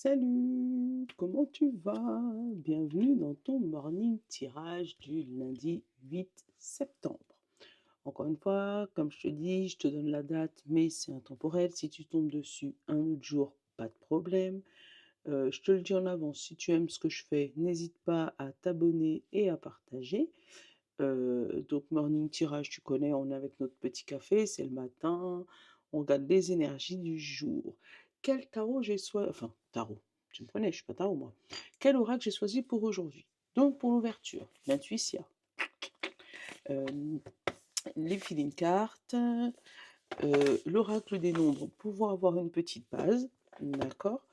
Salut, comment tu vas? Bienvenue dans ton morning tirage du lundi 8 septembre. Encore une fois, comme je te dis, je te donne la date, mais c'est intemporel. Si tu tombes dessus un autre jour, pas de problème. Je te le dis en avance, si tu aimes ce que je fais, n'hésite pas à t'abonner et à partager. Donc morning tirage, tu connais, on est avec notre petit café, c'est le matin, on regarde les énergies du jour. Quel tarot j'ai choisi, enfin tarot, tu me connais, je suis pas tarot moi. Quel oracle j'ai choisi pour aujourd'hui? Donc pour l'ouverture, l'intuition, euh, les feeling cards, l'oracle des nombres, pouvoir avoir une petite base, d'accord?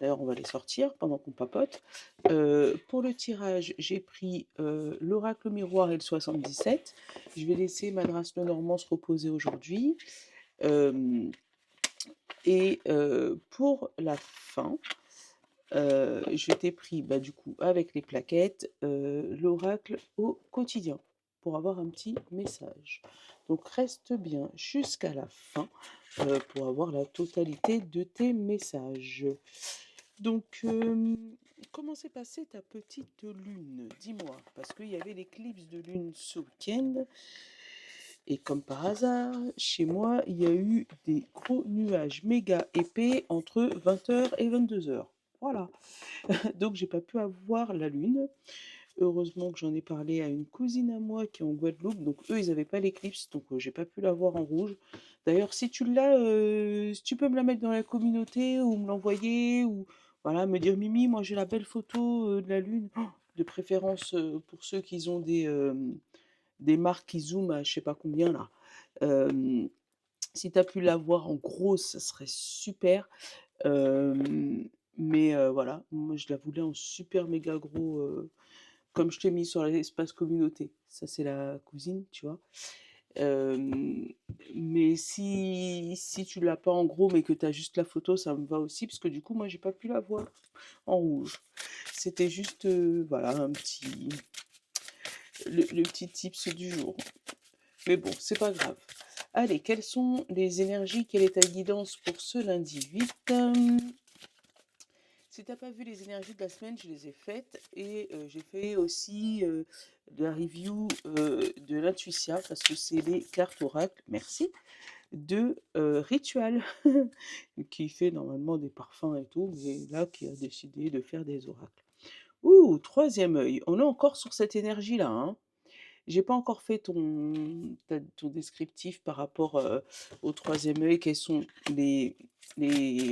D'ailleurs, on va les sortir pendant qu'on papote. Pour le tirage, j'ai pris l'oracle miroir et le 77. Je vais laisser Madras Lenormand se reposer aujourd'hui. Euh, pour la fin, je t'ai pris, bah, du coup, avec les plaquettes, l'oracle au quotidien pour avoir un petit message. Donc reste bien jusqu'à la fin pour avoir la totalité de tes messages. Donc, comment s'est passée ta petite lune? Dis-moi, parce qu'il y avait l'éclipse de lune ce week-end, et comme par hasard, chez moi, il y a eu des gros nuages méga épais entre 20h et 22h. Voilà. Donc, j'ai pas pu avoir la lune. Heureusement que j'en ai parlé à une cousine à moi qui est en Guadeloupe. Donc, eux, ils n'avaient pas l'éclipse, donc j'ai pas pu la voir en rouge. D'ailleurs, si tu l'as, si tu peux me la mettre dans la communauté ou me l'envoyer ou voilà, me dire Mimi, moi j'ai la belle photo de la lune. Oh, de préférence pour ceux qui ont des marques qui zooment à je sais pas combien là. Euh, Si tu as pu la voir en gros, ça serait super. Euh, mais voilà, moi je la voulais en super méga gros. Comme je t'ai mis sur l'espace communauté, ça c'est la cousine, tu vois. Euh, mais si tu l'as pas en gros, mais que tu as juste la photo, ça me va aussi, parce que du coup, moi, j'ai pas pu la voir en rouge. C'était juste, voilà, le petit tips du jour. Mais bon, c'est pas grave. Allez, quelles sont les énergies, quelle est ta guidance pour ce lundi 8? Si t'as pas vu les énergies de la semaine, je les ai faites et j'ai fait aussi de la review de l'Intuitia parce que c'est les cartes oracles, merci, de Ritual qui fait normalement des parfums et tout, mais là qui a décidé de faire des oracles. Ouh, troisième œil, on est encore sur cette énergie-là, hein. J'ai pas encore fait ton descriptif par rapport au troisième œil. Quels sont les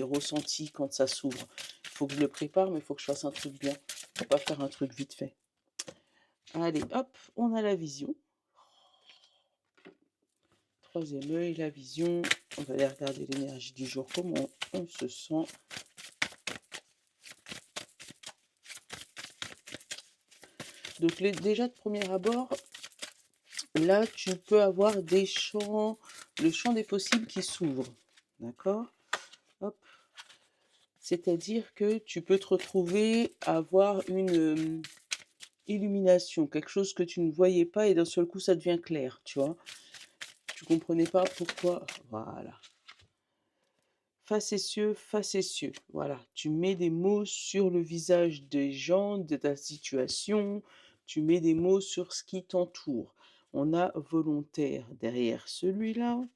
ressentis quand ça s'ouvre? Il faut que je le prépare, mais il faut que je fasse un truc bien. Faut pas faire un truc vite fait. Allez, hop, on a la vision. Troisième œil, la vision. On va aller regarder l'énergie du jour, comment on se sent. Donc déjà de premier abord, là tu peux avoir des champs, le champ des possibles qui s'ouvre. D'accord? Hop. C'est-à-dire que tu peux te retrouver à avoir une illumination, quelque chose que tu ne voyais pas et d'un seul coup ça devient clair, tu vois. Tu comprenais pas pourquoi. Voilà. Facétieux. Voilà. Tu mets des mots sur le visage des gens, de ta situation. Tu mets des mots sur ce qui t'entoure. On a volontaire derrière celui-là.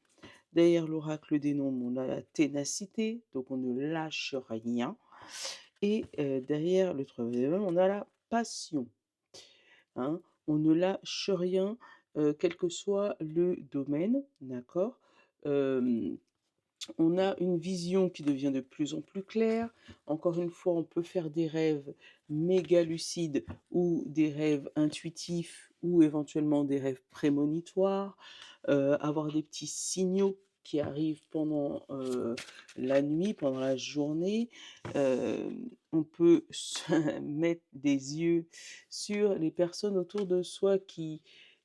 Derrière l'oracle des nombres, on a la ténacité, donc on ne lâche rien. Et derrière le troisième, on a la passion, hein. On ne lâche rien, quel que soit le domaine, d'accord. Euh, on a une vision qui devient de plus en plus claire. Encore une fois, on peut faire des rêves méga lucides ou des rêves intuitifs ou éventuellement des rêves prémonitoires, avoir des petits signaux qui arrivent pendant la nuit, pendant la journée. Euh, on peut se mettre des yeux sur les personnes autour de soi qui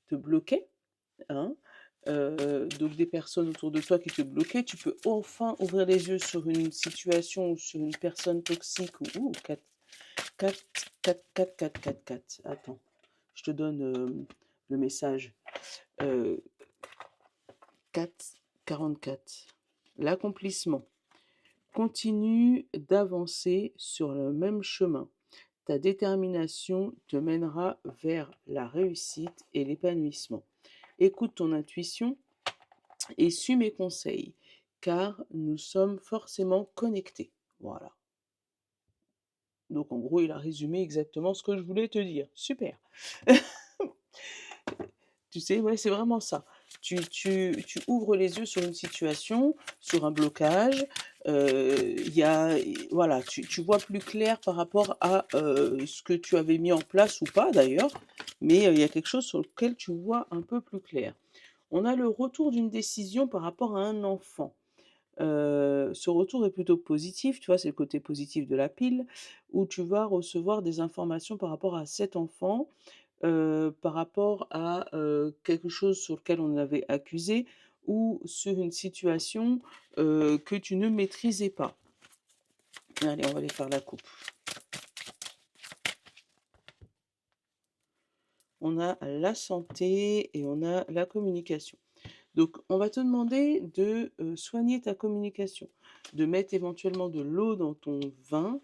te bloquaient, hein. Donc des personnes autour de toi qui te bloquaient, tu peux enfin ouvrir les yeux sur une situation ou sur une personne toxique ou 4, 4, 4, 4, 4, 4, 4. Attends, je te donne le message. Euh, 4, 44. L'accomplissement. continue d'avancer sur le même chemin. Ta détermination te mènera vers la réussite et l'épanouissement. Écoute ton intuition et suis mes conseils, car nous sommes forcément connectés. Voilà. Donc en gros, il a résumé exactement ce que je voulais te dire. Super. Tu sais, ouais, c'est vraiment ça. Tu ouvres les yeux sur une situation, sur un blocage, il y a voilà, tu vois plus clair par rapport à, ce que tu avais mis en place ou pas d'ailleurs, mais, il y a quelque chose sur lequel tu vois un peu plus clair. On a le retour d'une décision par rapport à un enfant. Ce retour est plutôt positif, tu vois? C'est le côté positif de la pile, où tu vas recevoir des informations par rapport à cet enfant, par rapport à, quelque chose sur lequel on avait accusé ou sur une situation, que tu ne maîtrisais pas. Allez, on va aller faire la coupe. On a la santé et on a la communication. Donc, on va te demander de, soigner ta communication, de mettre éventuellement de l'eau dans ton vin,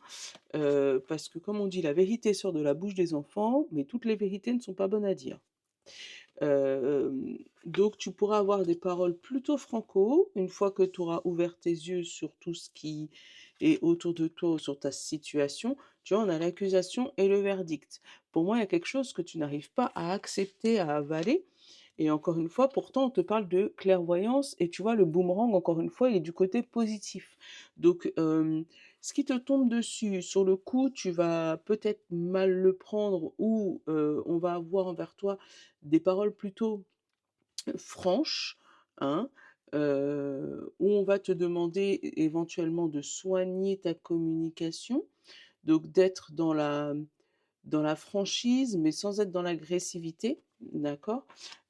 parce que comme on dit: «La vérité sort de la bouche des enfants», mais toutes les vérités ne sont pas bonnes à dire. Donc tu pourras avoir des paroles plutôt franco, une fois que tu auras ouvert tes yeux sur tout ce qui est autour de toi ou sur ta situation. Tu vois, on a l'accusation et le verdict. Pour moi, il y a quelque chose que tu n'arrives pas à accepter, à avaler et encore une fois, pourtant, on te parle de clairvoyance et tu vois, le boomerang, encore une fois, il est du côté positif. Donc, ce qui te tombe dessus, sur le coup, tu vas peut-être mal le prendre ou on va avoir envers toi des paroles plutôt franches, hein, où on va te demander éventuellement de soigner ta communication, donc d'être dans la franchise, mais sans être dans l'agressivité, d'accord?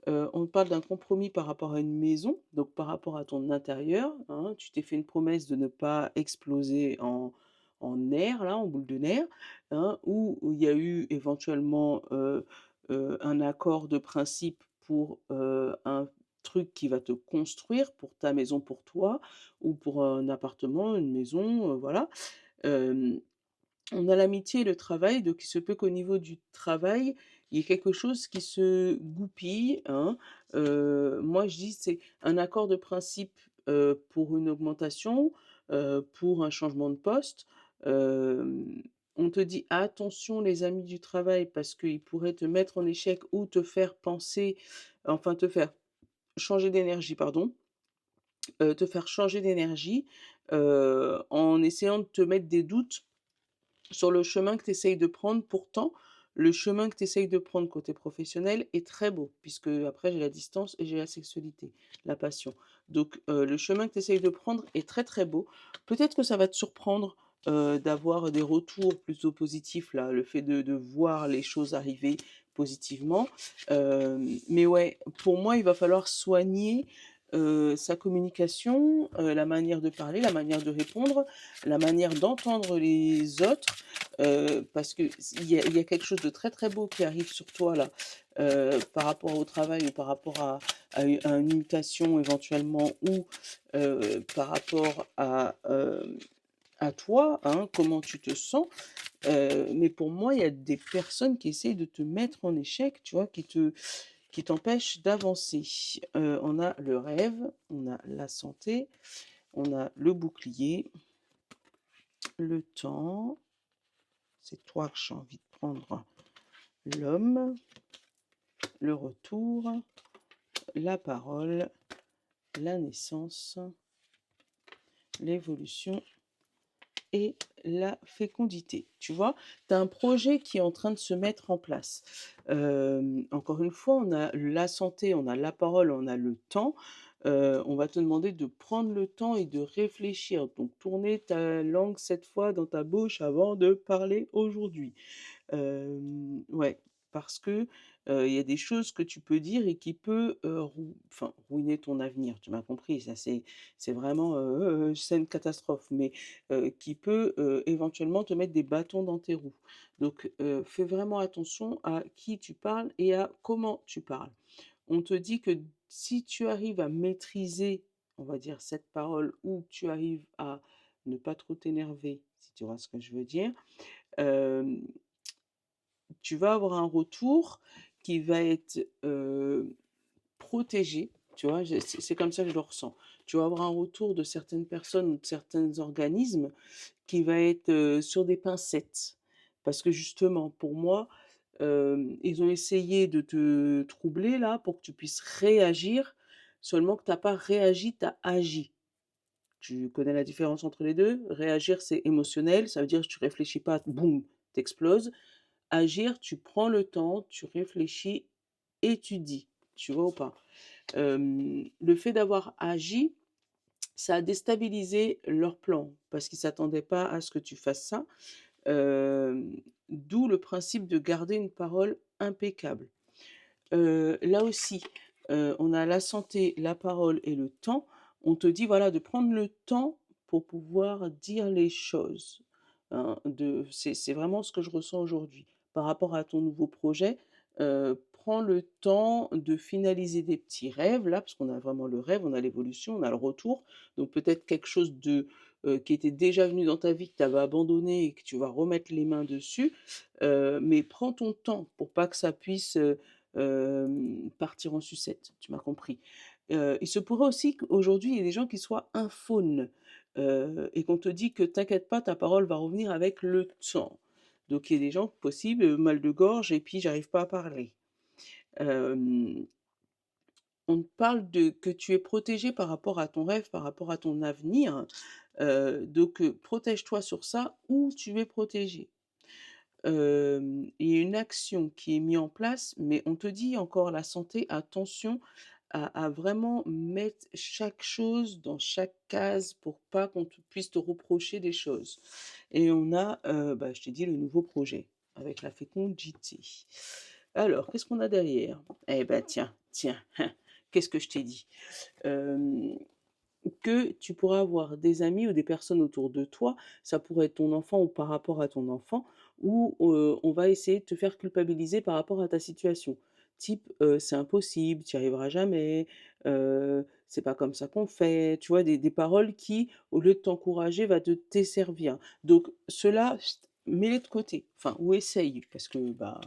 On parle d'un compromis par rapport à une maison, donc par rapport à ton intérieur, hein. Tu t'es fait une promesse de ne pas exploser en nerfs là, en boule de nerfs, hein, ou il y a eu éventuellement, un accord de principe pour, un truc qui va te construire pour ta maison, pour toi ou pour un appartement, une maison, voilà. Hem On a l'amitié et le travail, donc il se peut qu'au niveau du travail, il y ait quelque chose qui se goupille, hein. Moi je dis c'est un accord de principe, pour une augmentation, pour un changement de poste. On te dit: «Attention les amis du travail» parce qu'ils pourraient te mettre en échec ou te faire penser, enfin te faire changer d'énergie, pardon, te faire changer d'énergie, en essayant de te mettre des doutes sur le chemin que tu essayes de prendre. Pourtant, le chemin que tu essayes de prendre côté professionnel est très beau, puisque après j'ai la distance et j'ai la sexualité, la passion. Donc, le chemin que tu essayes de prendre est très, très beau. Peut-être que ça va te surprendre, d'avoir des retours plutôt positifs là, le fait de voir les choses arriver positivement. Mais ouais, pour moi, il va falloir soigner, sa communication, la manière de parler, la manière de répondre, la manière d'entendre les autres, parce que il y a quelque chose de très, très beau qui arrive sur toi là, par rapport au travail ou par rapport à une mutation éventuellement ou, par rapport à toi, hein, comment tu te sens. Mais pour moi, il y a des personnes qui essayent de te mettre en échec, tu vois? Qui t'empêchent d'avancer. On a le rêve, on a la santé, on a le bouclier, le temps, c'est toi que j'ai envie de prendre, l'homme, le retour, la parole, la naissance, l'évolution et la fécondité. Tu vois? Tu as un projet qui est en train de se mettre en place. Encore une fois, on a la santé, on a la parole, on a le temps. On va te demander de prendre le temps et de réfléchir. Donc tourner ta langue 7 fois dans ta bouche avant de parler aujourd'hui. Ouais, parce que, il y a des choses que tu peux dire et qui peut, ruiner ton avenir, tu m'as compris? Ça c'est vraiment, c'est une catastrophe, mais, qui peut, éventuellement te mettre des bâtons dans tes roues. Donc, fais vraiment attention à qui tu parles et à comment tu parles. On te dit que si tu arrives à maîtriser, on va dire, cette parole ou tu arrives à ne pas trop t'énerver, si tu vois ce que je veux dire, hem, tu vas avoir un retour qui va être, protégé, tu vois? C'est comme ça que je le ressens. Tu vas avoir un retour de certaines personnes ou de certains organismes qui va être, sur des pincettes. Parce que justement, pour moi, ils ont essayé de te troubler là pour que tu puisses réagir, seulement que tu as pas réagi, tu as agi. Tu connais la différence entre les 2? Réagir, c'est émotionnel, ça veut dire que tu réfléchis pas, boum, tu exploses. Agir, tu prends le temps, tu réfléchis et tu dis. Tu vois ou pas? Le fait d'avoir agi, ça a déstabilisé leur plan parce qu'ils s'attendaient pas à ce que tu fasses ça. D'où le principe de garder une parole impeccable. Là aussi, on a la santé, la parole et le temps. On te dit, voilà, de prendre le temps pour pouvoir dire les choses, hein, c'est vraiment ce que je ressens aujourd'hui. Par rapport à ton nouveau projet, prends le temps de finaliser des petits rêves là, parce qu'on a vraiment le rêve, on a l'évolution, on a le retour. Donc peut-être quelque chose qui était déjà venu dans ta vie, que tu avais abandonné et que tu vas remettre les mains dessus. Mais prends ton temps pour pas que ça puisse, partir en sucette, tu m'as compris. Il se pourrait aussi qu'aujourd'hui, il y ait des gens qui soient infaunes, et qu'on te dit que t'inquiète pas, ta parole va revenir avec le temps. Donc il y a des gens possibles, mal de gorge et puis j'arrive pas à parler. Hem, on te parle de que tu es protégé par rapport à ton rêve, par rapport à ton avenir, donc protège-toi sur ça où tu es protégé. Il y a une action qui est mise en place, mais on te dit encore la santé, attention à vraiment mettre chaque chose dans chaque case pour pas qu'on puisse te reprocher des choses. Et on a, bah, je t'ai dit le nouveau projet avec la fécondité. Alors, qu'est-ce qu'on a derrière? Eh ben tiens, tiens, qu'est-ce que je t'ai dit? Hem que tu pourras avoir des amis ou des personnes autour de toi, ça pourrait être ton enfant ou par rapport à ton enfant, où, on va essayer de te faire culpabiliser par rapport à ta situation. Type, «C'est impossible, tu y arriveras jamais», «C'est pas comme ça qu'on fait», tu vois? Des paroles qui, au lieu de t'encourager, va te desservir. Donc ceux-là, mets-les de côté, enfin ou essaye parce que, bah,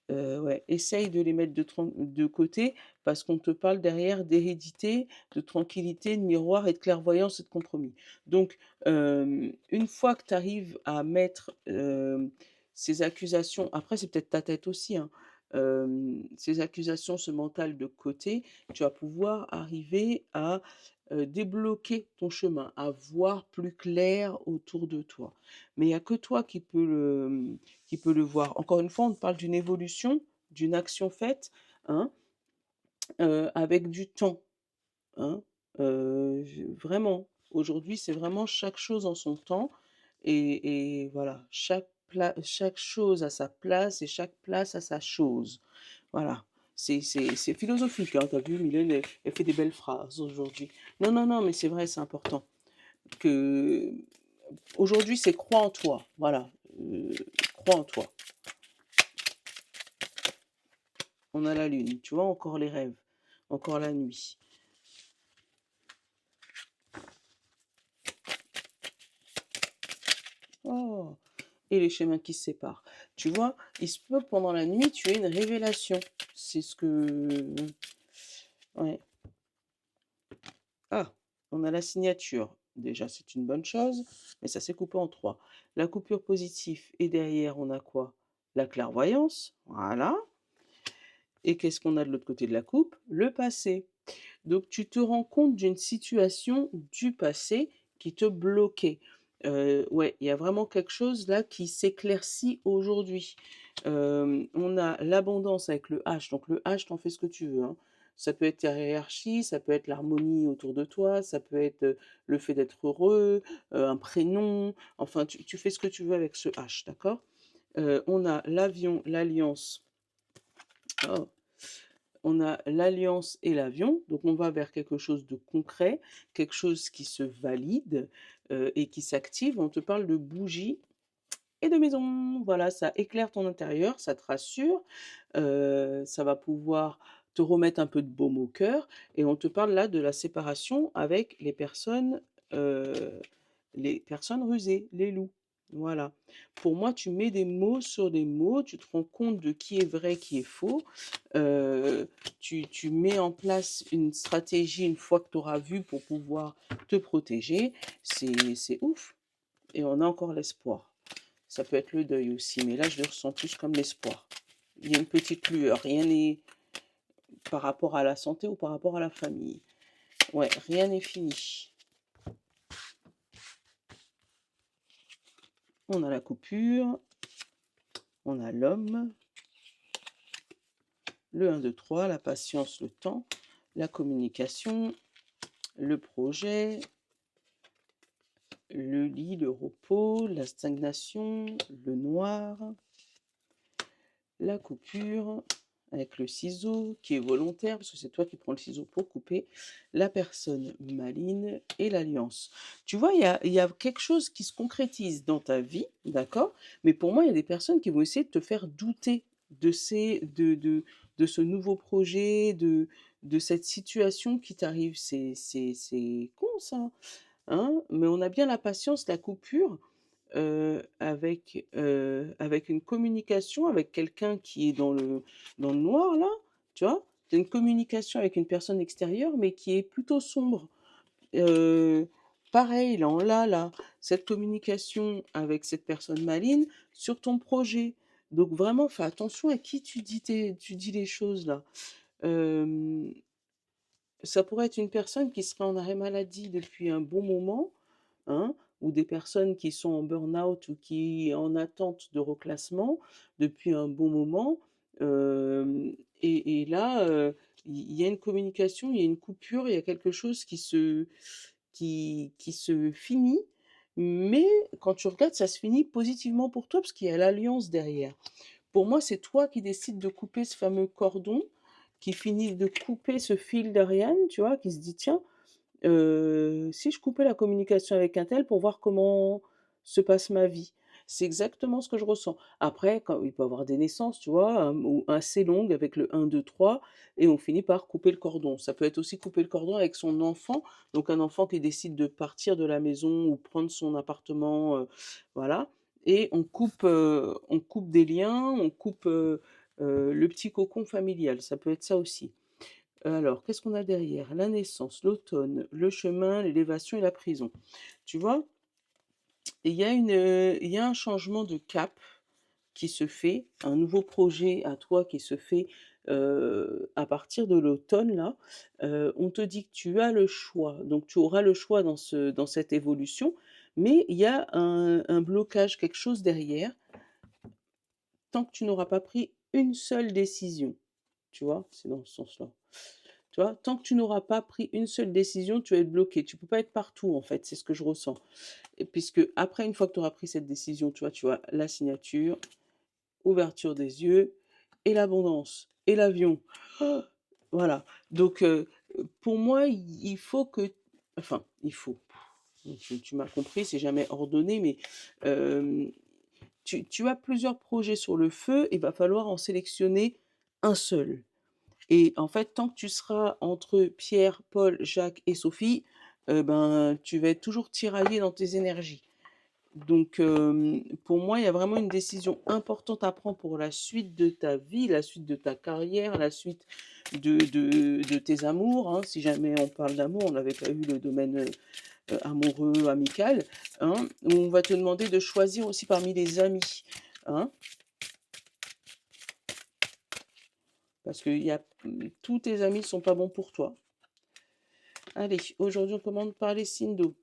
ouais, essaye de les mettre de côté parce qu'on te parle derrière d'hérédité, de tranquillité, de miroir et de clairvoyance et de compromis. Donc, une fois que tu arrives à mettre, ces accusations après c'est peut-être ta tête aussi, hein, ces accusations, ce mental de côté, tu vas pouvoir arriver à, débloquer ton chemin, à voir plus clair autour de toi. Mais il y a que toi qui peut le voir. Encore une fois, on te parle d'une évolution, d'une action faite, hein, avec du temps, hein. Vraiment, aujourd'hui, c'est vraiment chaque chose en son temps et voilà, chaque chose a sa place et chaque place a sa chose. Voilà, c'est philosophique, hein, tu vu, Mylène, elle fait des belles phrases aujourd'hui. Non, non, non, mais c'est vrai, c'est important que aujourd'hui, c'est crois en toi, voilà, crois en toi. On a la lune, tu vois? Encore les rêves, encore la nuit. Oh! Et les chemins qui se séparent. Tu vois? Il se peut que pendant la nuit, tu aies une révélation. C'est ce que ouais. Ah! On a la signature. Déjà, c'est une bonne chose, mais ça s'est coupé en 3. La coupure positive et derrière, on a quoi? La clairvoyance, voilà. Et qu'est-ce qu'on a de l'autre côté de la coupe? Le passé. Donc tu te rends compte d'une situation du passé qui te bloquait. Ouais, il y a vraiment quelque chose là qui s'éclaircit aujourd'hui. On a l'abondance avec le H, donc le H, tu fais ce que tu veux, hein. Ça peut être ta hiérarchie, ça peut être l'harmonie autour de toi, ça peut être, le fait d'être heureux, un prénom, enfin tu fais ce que tu veux avec ce H, d'accord? On a l'avion, l'alliance. Oh! On a l'alliance et l'avion, donc on va vers quelque chose de concret, quelque chose qui se valide, et qui s'active. On te parle de bougie et de maison. Voilà, ça éclaire ton intérieur, ça te rassure, ça va pouvoir te remettre un peu de baume au cœur et on te parle là de la séparation avec les personnes, heu les personnes rusées, les loups. Voilà. Pour moi, tu mets des mots sur des mots, tu te rends compte de qui est vrai, qui est faux. Heu, tu mets en place une stratégie une fois que tu auras vu pour pouvoir te protéger. C'est ouf et on a encore l'espoir. Ça peut être le deuil aussi, mais là, je le ressens plus comme l'espoir. Il y a une petite lueur, rien n'est par rapport à la santé ou par rapport à la famille. Ouais, rien n'est fini. On a la coupure, on a l'homme, le 1, 2, 3, la patience, le temps, la communication, le projet, le lit, le repos, la stagnation, le noir, la coupure avec le ciseau qui est volontaire, parce que c'est toi qui prends le ciseau pour couper, la personne maligne et l'alliance. Tu vois, il y a quelque chose qui se concrétise dans ta vie, d'accord? Mais pour moi, il y a des personnes qui vont essayer de te faire douter de, de ce nouveau projet, de cette situation qui t'arrive. C'est con ça, hein? Mais on a bien la patience, la coupure, avec une communication avec quelqu'un qui est dans le noir là, tu vois? Tu as une communication avec une personne extérieure, mais qui est plutôt sombre. Heu, Pareil, là, là, cette communication avec cette personne maligne sur ton projet. Donc vraiment, fais attention à qui tu dis les choses là. Hem, Ça pourrait être une personne qui serait en arrêt maladie depuis un bon moment, hein, ou des personnes qui sont en burn-out ou qui en attente de reclassement depuis un bon moment. Hem et là, il y a une communication, il y a une coupure, il y a quelque chose qui se finit, mais quand tu regardes, ça se finit positivement pour toi parce qu'il y a l'alliance derrière. Pour moi, c'est toi qui décides de couper ce fameux cordon, qui finit de couper ce fil d'Ariane, tu vois? Qui se dit: «Tiens, si je coupais la communication avec un tel pour voir comment se passe ma vie». C'est exactement ce que je ressens. Après, quand il peut y avoir des naissances, tu vois, ou assez longues avec le 1, 2, 3 et on finit par couper le cordon. Ça peut être aussi couper le cordon avec son enfant, donc un enfant qui décide de partir de la maison ou prendre son appartement, voilà et on coupe des liens, on coupe, le petit cocon familial. Ça peut être ça aussi. Alors, qu'est-ce qu'on a derrière? La naissance, l'automne, le chemin, l'élévation et la prison. Tu vois? Il y a un changement de cap qui se fait, un nouveau projet à toi qui se fait, à partir de l'automne là. On te dit que tu as le choix, donc tu auras le choix dans cette évolution, mais il y a un blocage, quelque chose derrière, tant que tu n'auras pas pris une seule décision. Tu vois? C'est dans ce sens-là. Tu vois? Tant que tu n'auras pas pris une seule décision, tu vas être bloqué. Tu peux pas être partout, en fait, c'est ce que je ressens. Et puisque après, une fois que tu auras pris cette décision, tu vois la signature, ouverture des yeux et l'abondance et l'avion. Ah, voilà. Donc, pour moi, il faut que enfin, il faut, tu m'as compris, c'est jamais ordonné, mais, hem, tu as plusieurs projets sur le feu, il va falloir en sélectionner un seul. Et en fait, tant que tu seras entre Pierre, Paul, Jacques et Sophie, ben, tu vas être toujours tiraillé dans tes énergies. Donc, pour moi, il y a vraiment une décision importante à prendre pour la suite de ta vie, la suite de ta carrière, la suite de tes amours, hein. Si jamais on parle d'amour, on n'avait pas vu le domaine, amoureux, amical, hein. On va te demander de choisir aussi parmi les amis, hein. Parce que tous tes amis ne sont pas bons pour toi. Allez, aujourd'hui, on commande par les signes d'eau.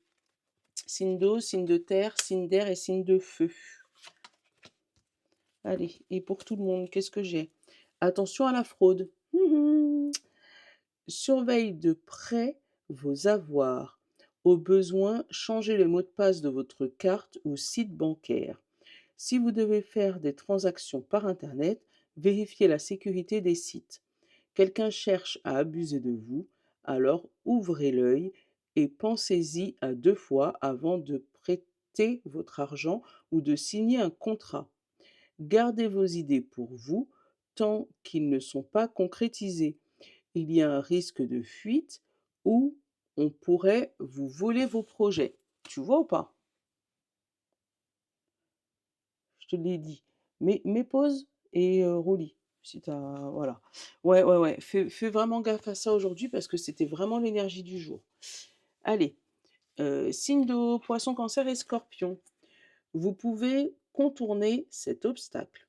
Signe d'eau, signe de terre, signe d'air et signe de feu. Allez, et pour tout le monde, qu'est-ce que j'ai? Attention à la fraude. Surveille de près vos avoirs. Au besoin, changez le mot de passe de votre carte ou site bancaire. Si vous devez faire des transactions par Internet, vérifiez la sécurité des sites. Quelqu'un cherche à abuser de vous, alors ouvrez l'œil et pensez-y à 2 fois avant de prêter votre argent ou de signer un contrat. Gardez vos idées pour vous tant qu'ils ne sont pas concrétisés. Il y a un risque de fuite ou on pourrait vous voler vos projets. Tu vois ou pas? je te l'ai dit. Mets pause et relis, si tu voilà. Ouais, ouais, ouais, fais vraiment gaffe à ça aujourd'hui parce que c'était vraiment l'énergie du jour. Allez, signe d'eau, poisson, cancer et scorpion. Vous pouvez contourner cet obstacle.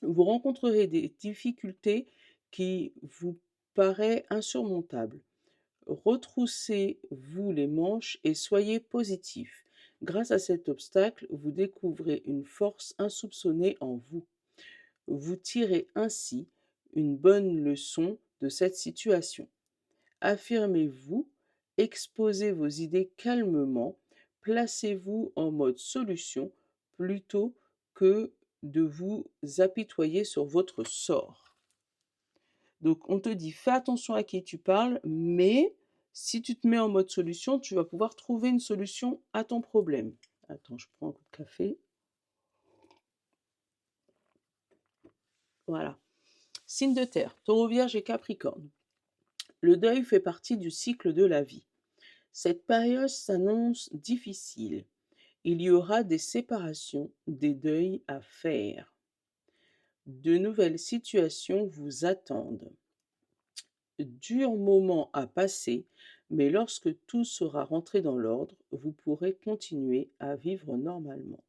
Vous rencontrerez des difficultés qui vous paraissent insurmontables. Retroussez-vous les manches et soyez positif. Grâce à cet obstacle, vous découvrez une force insoupçonnée en vous. Vous tirez ainsi une bonne leçon de cette situation. Affirmez-vous, exposez vos idées calmement, placez-vous en mode solution plutôt que de vous apitoyer sur votre sort. Donc on te dit fais attention à qui tu parles, mais si tu te mets en mode solution, tu vas pouvoir trouver une solution à ton problème. Attends, je prends un coup de café. Voilà. Signe de terre, taureau, vierge et capricorne. Le deuil fait partie du cycle de la vie. Cette période s'annonce difficile. Il y aura des séparations, des deuils à faire. De nouvelles situations vous attendent. Durs moments à passer, mais lorsque tout sera rentré dans l'ordre, vous pourrez continuer à vivre normalement.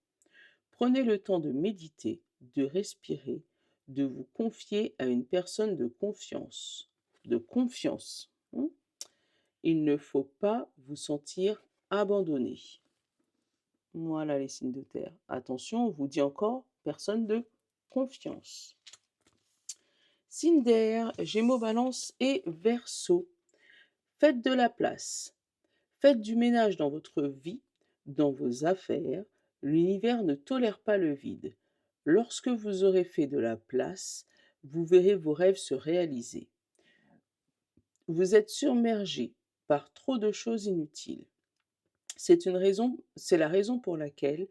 Prenez le temps de méditer, de respirer, de vous confier à une personne de confiance. De confiance. Il ne faut pas vous sentir abandonné. Voilà les signes de terre. Attention, on vous dit encore personne de confiance. Signe d'air, Gémeaux, Balance et Verseau. Faites de la place. Faites du ménage dans votre vie, dans vos affaires. L'univers ne tolère pas le vide. Lorsque vous aurez fait de la place, vous verrez vos rêves se réaliser. Vous êtes submergé par trop de choses inutiles. C'est la raison pour laquelle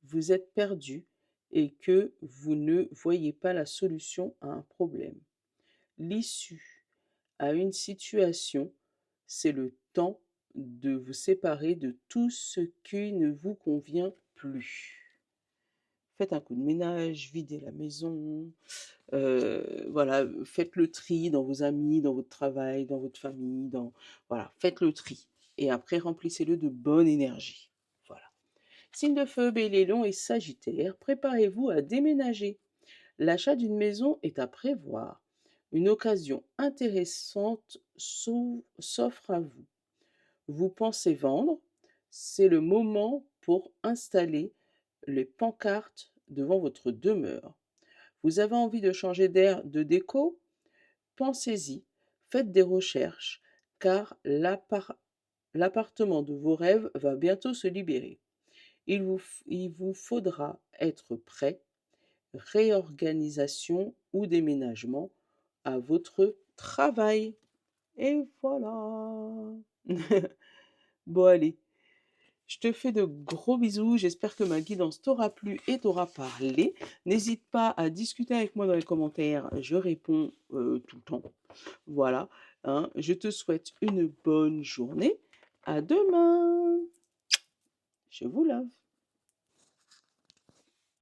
vous êtes perdu et que vous ne voyez pas la solution à un problème. L'issue à une situation, c'est le temps de vous séparer de tout ce qui ne vous convient plus. Faites un coup de ménage, videz la maison, voilà, faites le tri dans vos amis, dans votre travail, dans votre famille, voilà, faites le tri. Et après, remplissez-le de bonne énergie. Voilà. Signe de feu, Bélier, Lion et Sagittaire, préparez-vous à déménager. L'achat d'une maison est à prévoir. Une occasion intéressante s'offre à vous. Vous pensez vendre, c'est le moment pour installer les pancartes devant votre demeure. Vous avez envie de changer d'air, de déco? Pensez-y, faites des recherches, car l'appartement de vos rêves va bientôt se libérer. Il vous faudra être prêt, réorganisation ou déménagement à votre travail. Et voilà. Bon allez, je te fais de gros bisous, j'espère que ma guidance t'aura plu et t'aura parlé. N'hésite pas à discuter avec moi dans les commentaires, je réponds tout le temps. Voilà, hein. Je te souhaite une bonne journée. À demain. Je vous love.